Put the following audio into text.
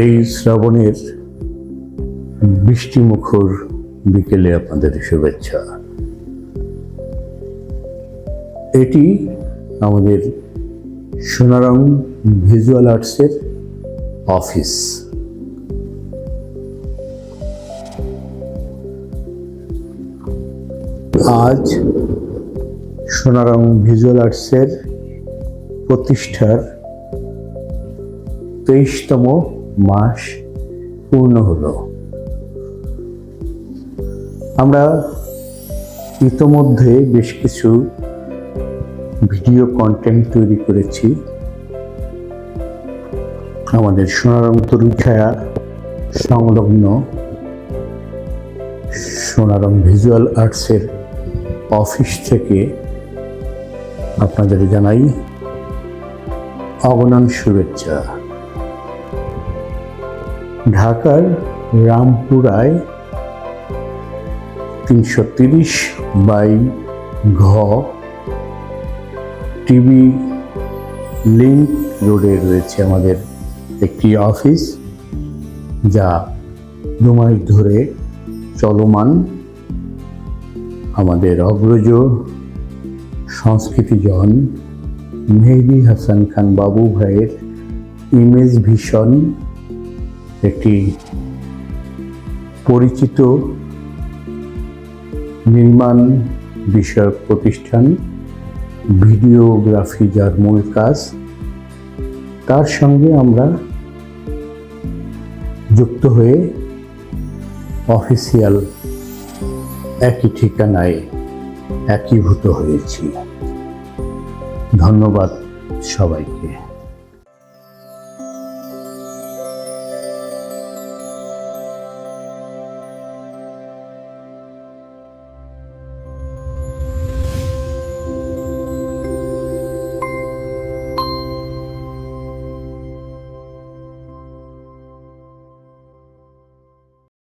এই শ্রাবণের বৃষ্টিমুখর বিকেলে আপনাদের শুভেচ্ছা। এটি আমাদের সোনারং ভিজুয়াল আর্টসের অফিস। আজ সোনারং ভিজুয়াল আর্টসের প্রতিষ্ঠার 23তম মাস পূর্ণ হলো। আমরা ইতোমধ্যে বেশ কিছু ভিডিও কন্টেন্ট তৈরি করেছি। আমাদের সোনারং তরুছায়া সংলগ্ন সোনারং ভিজুয়াল আর্টসের অফিস থেকে আপনাদের জানাই অগণন শুভেচ্ছা। ঢাকার রামপুরায় 330/ঘ টিবি লিংক রোডে রয়েছে আমাদের একটি অফিস, যা 2 মাস ধরে চলমান। আমাদের অগ্রজ সংস্কৃতিজন মেহেদী হাসান খান বাবু ভাইয়ের ইমেজ ভিশন একটি পরিচিত নির্মাণ বিষয়ক প্রতিষ্ঠান, ভিডিওগ্রাফি যার মূল কাজ, তার সঙ্গে আমরা যুক্ত হয়ে অফিসিয়াল একই ঠিকানায় একীভূত হয়েছি। ধন্যবাদ সবাইকে।